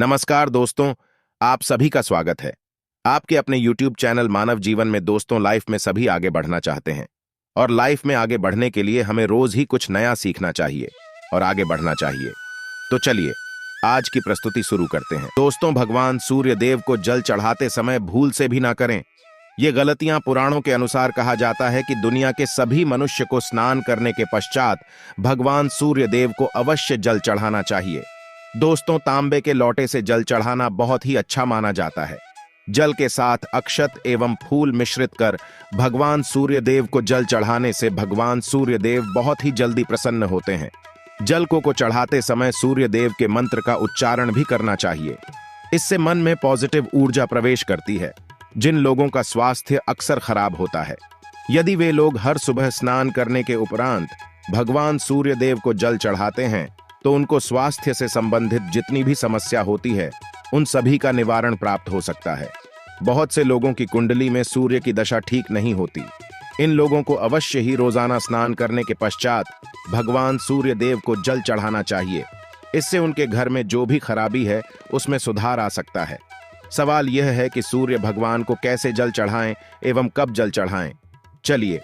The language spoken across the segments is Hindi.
नमस्कार दोस्तों, आप सभी का स्वागत है। आपके अपने YouTube चैनल मानव जीवन में दोस्तों, लाइफ में सभी आगे बढ़ना चाहते हैं और लाइफ में आगे बढ़ने के लिए हमें रोज ही कुछ नया सीखना चाहिए और आगे बढ़ना चाहिए। तो चलिए आज की प्रस्तुति शुरू करते हैं। दोस्तों, भगवान सूर्य देव को जल चढ़ाते समय भूल से भी ना करें। ये गलतियां पुराणों के अनुसार कहा जाता है कि दुनिया के सभी मनुष्य को स्नान करने के पश्चात भगवान सूर्य देव को अवश्य जल चढ़ाना चाहिए। दोस्तों, तांबे के लोटे से जल चढ़ाना बहुत ही अच्छा माना जाता है। जल के साथ अक्षत एवं फूल मिश्रित कर भगवान सूर्य देव को जल चढ़ाने से भगवान सूर्य देव बहुत ही जल्दी प्रसन्न होते हैं। जल को चढ़ाते समय सूर्य देव के मंत्र का उच्चारण भी करना चाहिए। इससे मन में पॉजिटिव ऊर्जा प्रवेश करती है। जिन लोगों का स्वास्थ्य अक्सर खराब होता है, यदि वे लोग हर सुबह स्नान करने के उपरांत भगवान सूर्य देव को जल चढ़ाते हैं तो उनको स्वास्थ्य से संबंधित जितनी भी समस्या होती है उन सभी का निवारण प्राप्त हो सकता है। बहुत से लोगों की कुंडली में सूर्य की दशा ठीक नहीं होती। इन लोगों को अवश्य ही रोजाना स्नान करने के पश्चात भगवान सूर्य देव को जल चढ़ाना चाहिए। इससे उनके घर में जो भी खराबी है उसमें सुधार आ सकता है। सवाल यह है कि सूर्य भगवान को कैसे जल चढ़ाएं एवं कब जल चढ़ाएं। चलिए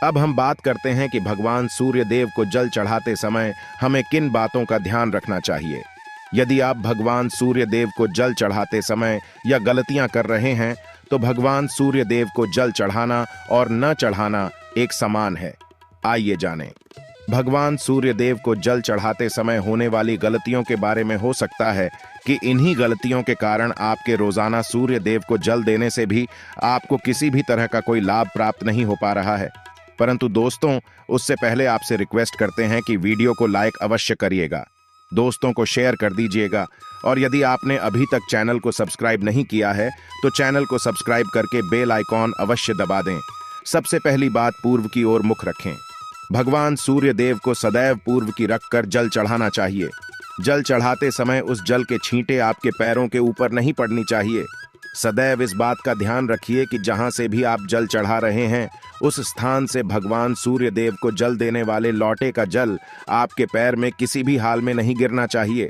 अब हम बात करते हैं कि भगवान सूर्य देव को जल चढ़ाते समय हमें किन बातों का ध्यान रखना चाहिए। यदि आप भगवान सूर्य देव को जल चढ़ाते समय या गलतियां कर रहे हैं तो भगवान सूर्य देव को जल चढ़ाना और न चढ़ाना एक समान है। आइए जानें। भगवान सूर्य देव को जल चढ़ाते समय होने वाली गलतियों के बारे में हो सकता है कि इन्हीं गलतियों के कारण आपके रोजाना सूर्य देव को जल देने से भी आपको किसी भी तरह का कोई लाभ प्राप्त नहीं हो पा रहा है। परंतु दोस्तों, उससे पहले आपसे रिक्वेस्ट करते हैं कि वीडियो को लाइक अवश्य करिएगा, दोस्तों को शेयर कर दीजिएगा और यदि आपने अभी तक चैनल को सब्सक्राइब नहीं किया है तो चैनल को सब्सक्राइब करके बेल आइकॉन अवश्य दबा दें। सबसे पहली बात, पूर्व की ओर मुख रखें। भगवान सूर्य देव को सदैव पूर्व की रखकर जल चढ़ाना चाहिए। जल चढ़ाते समय उस जल के छींटे आपके पैरों के ऊपर नहीं पड़नी चाहिए। सदैव इस बात का ध्यान रखिए कि जहां से भी आप जल चढ़ा रहे हैं उस स्थान से भगवान सूर्य देव को जल देने वाले लोटे का जल आपके पैर में किसी भी हाल में नहीं गिरना चाहिए।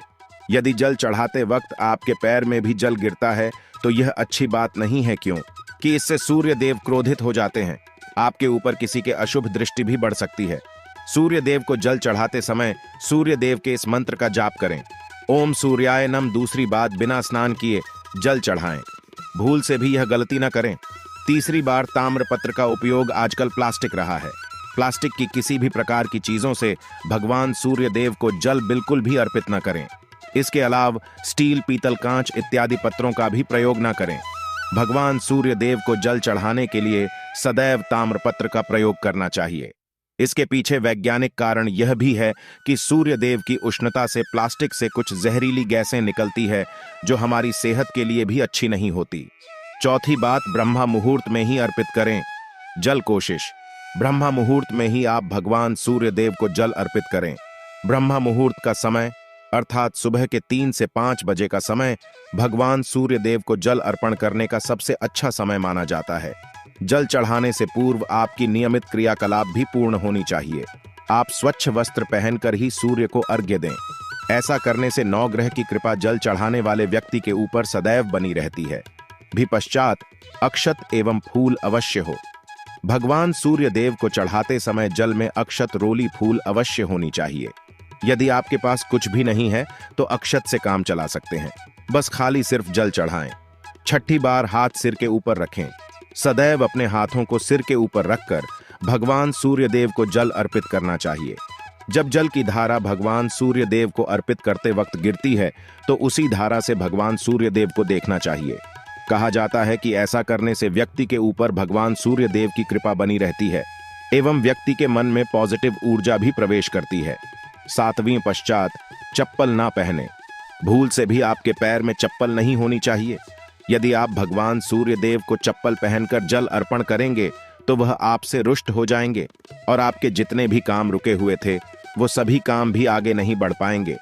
यदि जल चढ़ाते वक्त आपके पैर में भी जल गिरता है तो यह अच्छी बात नहीं है, क्यों कि इससे सूर्य देव क्रोधित हो जाते हैं। आपके ऊपर किसी के अशुभ दृष्टि भी बढ़ सकती है। सूर्य देव को जल चढ़ाते समय सूर्य देव के इस मंत्र का जाप करें, ओम सूर्याय नमः। दूसरी बात, बिना स्नान किए जल चढ़ाएं। भूल से भी यह गलती न करें। तीसरी बार, ताम्रपत्र का उपयोग आजकल प्लास्टिक रहा है। प्लास्टिक की किसी भी प्रकार की चीजों से भगवान सूर्य देव को जल बिल्कुल भी अर्पित न करें। इसके अलावा स्टील, पीतल, कांच इत्यादि पत्रों का भी प्रयोग न करें। भगवान सूर्य देव को जल चढ़ाने के लिए सदैव ताम्रपत्र का प्रयोग करना चाहिए। इसके पीछे वैज्ञानिक कारण यह भी है कि सूर्य देव की उष्णता से प्लास्टिक से कुछ जहरीली गैसें निकलती है जो हमारी सेहत के लिए भी अच्छी नहीं होती। चौथी बात, ब्रह्मा मुहूर्त में ही अर्पित करें जल। कोशिश ब्रह्मा मुहूर्त में ही आप भगवान सूर्य देव को जल अर्पित करें। ब्रह्मा मुहूर्त का समय अर्थात सुबह के 3 से 5 बजे का समय भगवान सूर्य देव को जल अर्पण करने का सबसे अच्छा समय माना जाता है। जल चढ़ाने से पूर्व आपकी नियमित क्रियाकलाप भी पूर्ण होनी चाहिए। आप स्वच्छ वस्त्र पहनकर ही सूर्य को अर्घ्य दें। ऐसा करने से नवग्रह की कृपा जल चढ़ाने वाले व्यक्ति के ऊपर सदैव बनी रहती है। भी पश्चात अक्षत एवं फूल अवश्य हो। भगवान सूर्य देव को चढ़ाते समय जल में अक्षत, रोली, फूल अवश्य होनी चाहिए। यदि आपके पास कुछ भी नहीं है तो अक्षत से काम चला सकते हैं। बस खाली सिर्फ जल चढ़ाएं। छठी बार, हाथ सिर के ऊपर रखें। सदैव अपने हाथों को सिर के ऊपर रखकर भगवान सूर्य देव को जल अर्पित करना चाहिए। जब जल की धारा भगवान सूर्य देव को अर्पित करते वक्त गिरती है तो उसी धारा से भगवान सूर्य देव को देखना चाहिए। कहा जाता है कि ऐसा करने से व्यक्ति के ऊपर भगवान सूर्य देव की कृपा बनी रहती है एवं व्यक्ति के मन में पॉजिटिव ऊर्जा भी प्रवेश करती है। 7वीं पश्चात, चप्पल ना पहने। भूल से भी आपके पैर में चप्पल नहीं होनी चाहिए। यदि आप भगवान सूर्य देव को चप्पल पहनकर जल अर्पण करेंगे तो वह आपसे रुष्ट हो जाएंगे और आपके जितने भी काम रुके हुए थे वो सभी काम भी आगे नहीं बढ़ पाएंगे।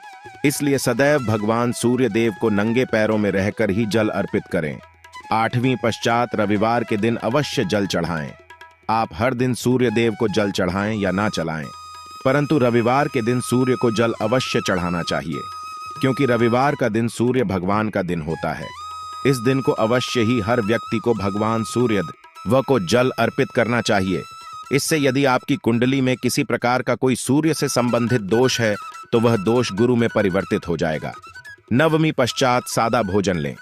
इसलिए सदैव भगवान सूर्य देव को नंगे पैरों में रहकर ही जल अर्पित करें। 8वीं पश्चात, रविवार के दिन अवश्य जल चढ़ाएं। आप हर दिन सूर्य देव को जल चढ़ाएं या ना चढ़ाएं, परंतु रविवार के दिन सूर्य को जल अवश्य चढ़ाना चाहिए। क्योंकि रविवार का दिन सूर्य भगवान का दिन होता है। इस दिन को अवश्य ही हर व्यक्ति को भगवान सूर्य व को जल अर्पित करना चाहिए। इससे यदि आपकी कुंडली में किसी प्रकार का कोई सूर्य से संबंधित दोष है तो वह दोष गुरु में परिवर्तित हो जाएगा। नवमी पश्चात सादा भोजन लें।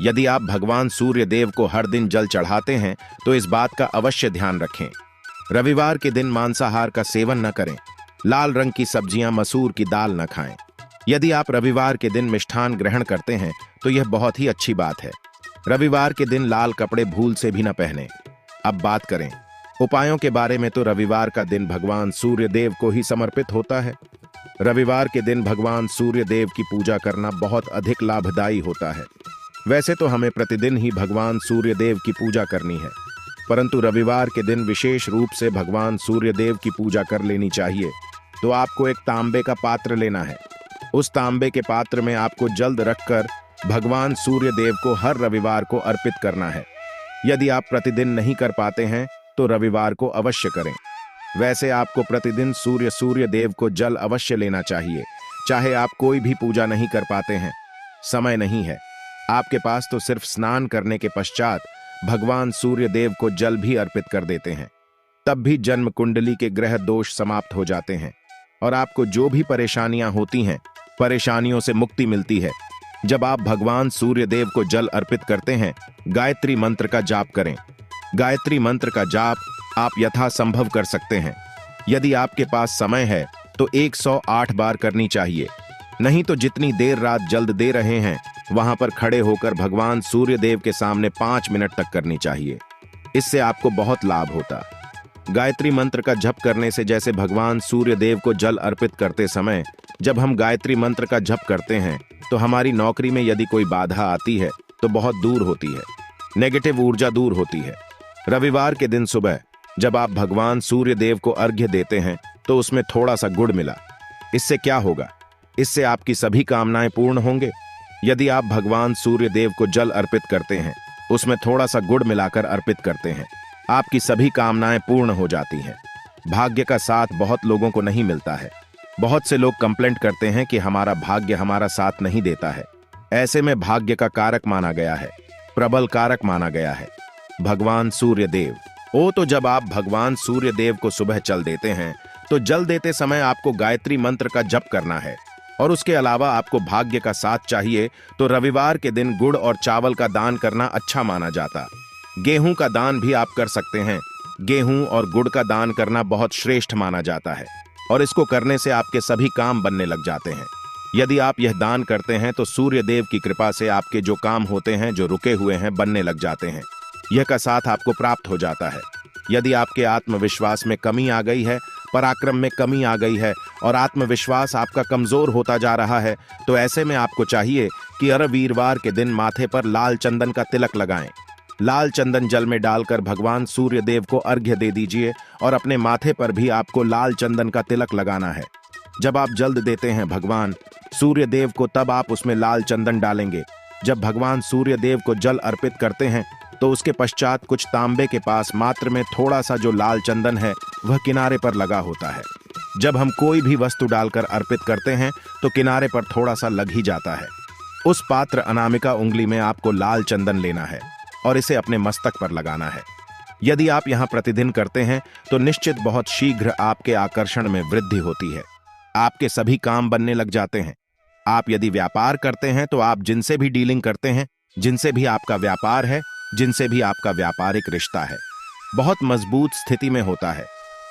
यदि आप भगवान सूर्य देव को हर दिन जल चढ़ाते हैं तो इस बात का अवश्य ध्यान रखें। रविवार के दिन मांसाहार का सेवन न करें। लाल रंग की सब्जियां, मसूर की दाल न खाएं। यदि आप रविवार के दिन मिष्ठान ग्रहण करते हैं तो यह बहुत ही अच्छी बात है। रविवार के दिन लाल कपड़े भूल से भी न पहनें। अब बात करें उपायों के बारे में, तो रविवार का दिन भगवान सूर्य देव को ही समर्पित होता है। रविवार के दिन भगवान सूर्य देव की पूजा करना बहुत अधिक लाभदायी होता है। वैसे तो हमें प्रतिदिन ही भगवान सूर्य देव की पूजा करनी है, परंतु रविवार के दिन विशेष रूप से भगवान सूर्य देव की पूजा कर लेनी चाहिए। तो आपको एक तांबे का पात्र लेना है। उस तांबे के पात्र में आपको जल रखकर भगवान सूर्य देव को हर रविवार को अर्पित करना है। यदि आप प्रतिदिन नहीं कर पाते हैं तो रविवार को अवश्य करें। वैसे आपको प्रतिदिन सूर्य देव को जल अवश्य लेना चाहिए, चाहे आप कोई भी पूजा नहीं कर पाते हैं, समय नहीं है आपके पास, तो सिर्फ स्नान करने के पश्चात भगवान सूर्य देव को जल भी अर्पित कर देते हैं। तब भी जन्म कुंडली के ग्रह दोष समाप्त हो जाते हैं और आपको जो भी परेशानियां होती हैं, परेशानियों से मुक्ति मिलती है। जब आप भगवान सूर्य देव को जल अर्पित करते हैं, गायत्री मंत्र का जाप करें। गायत्री मंत्र का जाप आप यथासंभव कर सकते हैं। यदि आपके पास समय है तो 108 बार करनी चाहिए। नहीं तो जितनी देर रात जल्द दे रहे हैं वहां पर खड़े होकर भगवान सूर्य देव के सामने 5 मिनट तक करनी चाहिए। इससे आपको बहुत लाभ होता। गायत्री मंत्र का जप करने से, जैसे भगवान सूर्य देव को जल अर्पित करते समय जब हम गायत्री मंत्र का जप करते हैं तो हमारी नौकरी में यदि कोई बाधा आती है तो बहुत दूर होती है, नेगेटिव ऊर्जा दूर होती है। रविवार के दिन सुबह जब आप भगवान सूर्य देव को अर्घ्य देते हैं तो उसमें थोड़ा सा गुड़ मिला। इससे क्या होगा? इससे आपकी सभी कामनाएं पूर्ण होंगे। यदि आप भगवान सूर्य देव को जल अर्पित करते हैं, उसमें थोड़ा सा गुड़ मिलाकर अर्पित करते हैं, आपकी सभी कामनाएं पूर्ण हो जाती हैं। भाग्य का साथ बहुत लोगों को नहीं मिलता है। बहुत से लोग कंप्लेंट करते हैं कि हमारा भाग्य हमारा साथ नहीं देता है। ऐसे में भाग्य का कारक माना गया है, प्रबल कारक माना गया है भगवान सूर्य देव। तो जब आप भगवान सूर्य देव को सुबह जल देते हैं तो जल देते समय आपको गायत्री मंत्र का जप करना है। और उसके अलावा आपको भाग्य का साथ चाहिए तो रविवार के दिन गुड़ और चावल का दान करना अच्छा माना जाता। गेहूं का दान भी आप कर सकते हैं। गेहूं और गुड़ का दान करना बहुत श्रेष्ठ माना जाता है और इसको करने से आपके सभी काम बनने लग जाते हैं। यदि आप यह दान करते हैं तो सूर्य देव की कृपा से आपके जो काम होते हैं, जो रुके हुए हैं, बनने लग जाते हैं। यह का साथ आपको प्राप्त हो जाता है। यदि आपके आत्मविश्वास में कमी आ गई है, पराक्रम में कमी आ गई है और आत्मविश्वास आपका कमजोर होता जा रहा है, तो ऐसे में आपको चाहिए कि हर वीरवार के दिन माथे पर लाल चंदन का तिलक लगाएं। लाल चंदन जल में डालकर भगवान सूर्य देव को अर्घ्य दे दीजिए और अपने माथे पर भी आपको लाल चंदन का तिलक लगाना है। जब आप जल्द देते हैं भगवान सूर्य देव को, तब आप उसमें लाल चंदन डालेंगे। जब भगवान सूर्य देव को जल अर्पित करते हैं तो उसके पश्चात कुछ तांबे के पास मात्र में थोड़ा सा जो लाल चंदन है वह किनारे पर लगा होता है। जब हम कोई भी वस्तु डालकर अर्पित करते हैं तो किनारे पर थोड़ा सा लग ही जाता है। उस पात्र अनामिका उंगली में आपको लाल चंदन लेना है और इसे अपने मस्तक पर लगाना है। यदि आप यहां प्रतिदिन करते हैं तो निश्चित बहुत शीघ्र आपके आकर्षण में वृद्धि होती है। आपके सभी काम बनने लग जाते हैं। आप यदि व्यापार करते हैं तो आप जिनसे भी डीलिंग करते हैं, जिनसे भी आपका व्यापार है, जिनसे भी आपका व्यापारिक रिश्ता है, बहुत मजबूत स्थिति में होता है।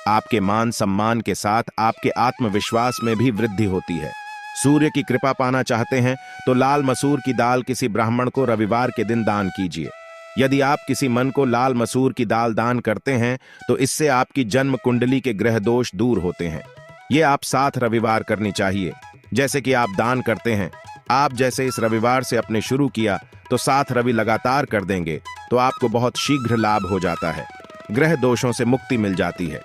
आपके मान सम्मान के साथ आपके आत्मविश्वास में भी वृद्धि होती है। सूर्य की कृपा पाना चाहते हैं तो लाल मसूर की दाल किसी ब्राह्मण को रविवार के दिन दान कीजिए। यदि आप किसी मन को लाल मसूर की दाल दान करते हैं तो इससे आपकी जन्म कुंडली के ग्रह दोष दूर होते हैं। ये आप 7 रविवार करनी चाहिए। जैसे कि आप दान करते हैं, आप जैसे इस रविवार से अपने शुरू किया तो 7 रवि लगातार कर देंगे तो आपको बहुत शीघ्र लाभ हो जाता है। ग्रह दोषों से मुक्ति मिल जाती है।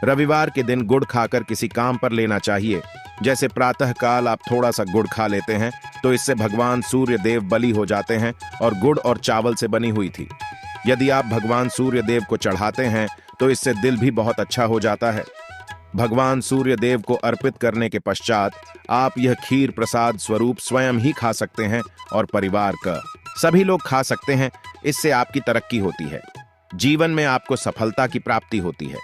रविवार के दिन गुड़ खाकर किसी काम पर लेना चाहिए। जैसे प्रातः काल आप थोड़ा सा गुड़ खा लेते हैं तो इससे भगवान सूर्य देव बलि हो जाते हैं और गुड़ और चावल से बनी हुई थी। यदि आप भगवान सूर्य देव को चढ़ाते हैं तो इससे दिल भी बहुत अच्छा हो जाता है। भगवान सूर्य देव को अर्पित करने के पश्चात आप यह खीर प्रसाद स्वरूप स्वयं ही खा सकते हैं और परिवार का सभी लोग खा सकते हैं। इससे आपकी तरक्की होती है, जीवन में आपको सफलता की प्राप्ति होती है।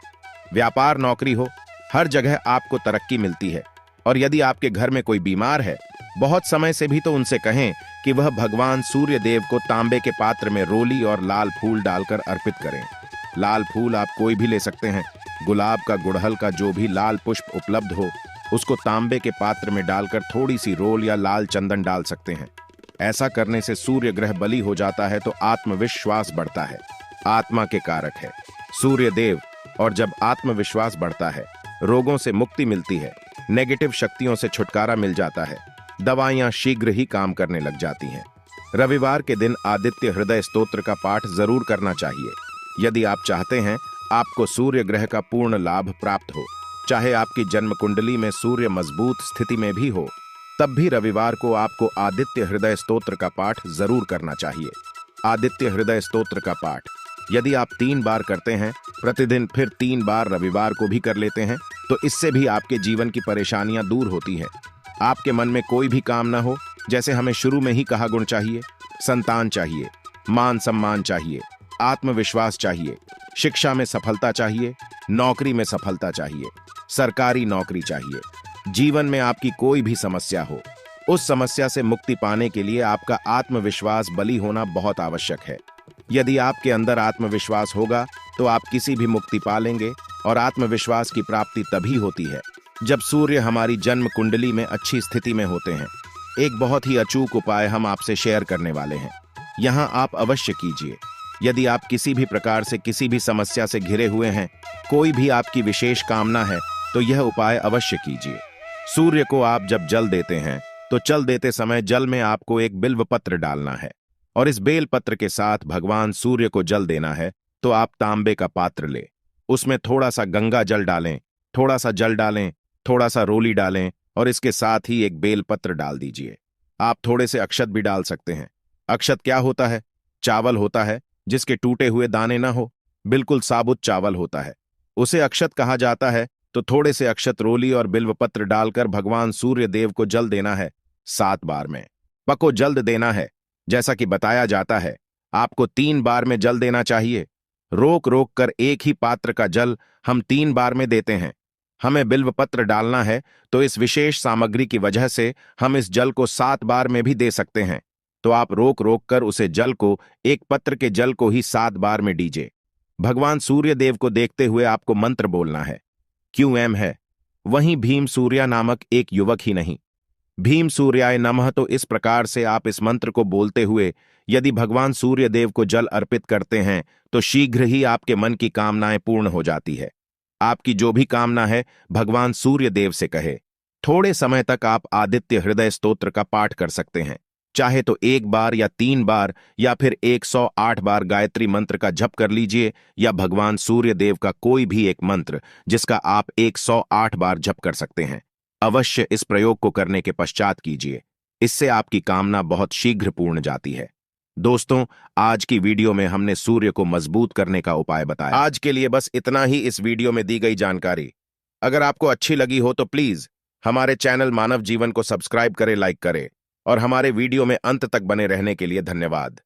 व्यापार नौकरी हो, हर जगह आपको तरक्की मिलती है। और यदि आपके घर में कोई बीमार है बहुत समय से भी, तो उनसे कहें कि वह भगवान सूर्य देव को तांबे के पात्र में रोली और लाल फूल डालकर अर्पित करें। लाल फूल आप कोई भी ले सकते हैं, गुलाब का, गुड़हल का, जो भी लाल पुष्प उपलब्ध हो उसको तांबे के पात्र में डालकर थोड़ी सी रोल या लाल चंदन डाल सकते हैं। ऐसा करने से सूर्य ग्रह बली हो जाता है तो आत्मविश्वास बढ़ता है। आत्मा के कारक है सूर्य देव, और जब आत्मविश्वास बढ़ता है रोगों से मुक्ति मिलती है, नेगेटिव शक्तियों से छुटकारा मिल जाता है, दवाइयां शीघ्र ही काम करने लग जाती हैं। रविवार के दिन आदित्य हृदय स्तोत्र का पाठ जरूर करना चाहिए। यदि आप चाहते हैं आपको सूर्य ग्रह का पूर्ण लाभ प्राप्त हो, चाहे आपकी जन्म कुंडली में सूर्य मजबूत स्थिति में भी हो, तब भी रविवार को आपको आदित्य हृदय स्तोत्र का पाठ जरूर करना चाहिए। आदित्य हृदय स्तोत्र का पाठ यदि आप 3 बार करते हैं प्रतिदिन, फिर 3 बार रविवार को भी कर लेते हैं, तो इससे भी आपके जीवन की परेशानियां दूर होती हैं। आपके मन में कोई भी काम न हो, जैसे हमें शुरू में ही कहा, गुण चाहिए, संतान चाहिए, मान सम्मान चाहिए, आत्मविश्वास चाहिए, शिक्षा में सफलता चाहिए, नौकरी में सफलता चाहिए, सरकारी नौकरी चाहिए, जीवन में आपकी कोई भी समस्या हो, उस समस्या से मुक्ति पाने के लिए आपका आत्मविश्वास बली होना बहुत आवश्यक है। यदि आपके अंदर आत्मविश्वास होगा तो आप किसी भी मुक्ति पालेंगे। और आत्मविश्वास की प्राप्ति तभी होती है जब सूर्य हमारी जन्म कुंडली में अच्छी स्थिति में होते हैं। एक बहुत ही अचूक उपाय हम आपसे शेयर करने वाले हैं, यहां आप अवश्य कीजिए। यदि आप किसी भी प्रकार से किसी भी समस्या से घिरे हुए हैं, कोई भी आपकी विशेष कामना है, तो यह उपाय अवश्य कीजिए। सूर्य को आप जब जल देते हैं तो जल देते समय जल में आपको एक बिल्व पत्र डालना है, और इस बेल पत्र के साथ भगवान सूर्य को जल देना है। तो आप तांबे का पात्र ले, उसमें थोड़ा सा गंगा जल डालें, थोड़ा सा जल डालें, थोड़ा सा रोली डालें, और इसके साथ ही एक बेल पत्र डाल दीजिए। आप थोड़े से अक्षत भी डाल सकते हैं। अक्षत क्या होता है? चावल होता है जिसके टूटे हुए दाने ना हो, बिल्कुल साबुत चावल होता है, उसे अक्षत कहा जाता है। तो थोड़े से अक्षत, रोली और बिल्व पत्र डालकर भगवान सूर्य देव को जल देना है 7 बार में। पको जल्द देना है, जैसा कि बताया जाता है आपको 3 बार में जल देना चाहिए। रोक रोक कर एक ही पात्र का जल हम 3 बार में देते हैं। हमें बिल्व पत्र डालना है, तो इस विशेष सामग्री की वजह से हम इस जल को 7 बार में भी दे सकते हैं। तो आप रोक रोक कर उसे जल को, एक पत्र के जल को ही 7 बार में दीजिए। भगवान सूर्य देव को देखते हुए आपको मंत्र बोलना है। QM है, वहीं भीम सूर्या नामक एक युवक ही नहीं, भीम सूर्याय नमः। तो इस प्रकार से आप इस मंत्र को बोलते हुए यदि भगवान सूर्य देव को जल अर्पित करते हैं तो शीघ्र ही आपके मन की कामनाएं पूर्ण हो जाती है। आपकी जो भी कामना है भगवान सूर्य देव से कहे। थोड़े समय तक आप आदित्य हृदय स्तोत्र का पाठ कर सकते हैं, चाहे तो 1 बार या 3 बार या फिर 108 बार गायत्री मंत्र का जप कर लीजिए, या भगवान सूर्य देव का कोई भी एक मंत्र जिसका आप 108 बार जप कर सकते हैं। अवश्य इस प्रयोग को करने के पश्चात कीजिए, इससे आपकी कामना बहुत शीघ्र पूर्ण जाती है। दोस्तों, आज की वीडियो में हमने सूर्य को मजबूत करने का उपाय बताया। आज के लिए बस इतना ही इस वीडियो में दी गई जानकारी। अगर आपको अच्छी लगी हो तो प्लीज हमारे चैनल मानव जीवन को सब्सक्राइब करें, लाइक करें, और हमारे वीडियो में अंत तक बने रहने के लिए धन्यवाद।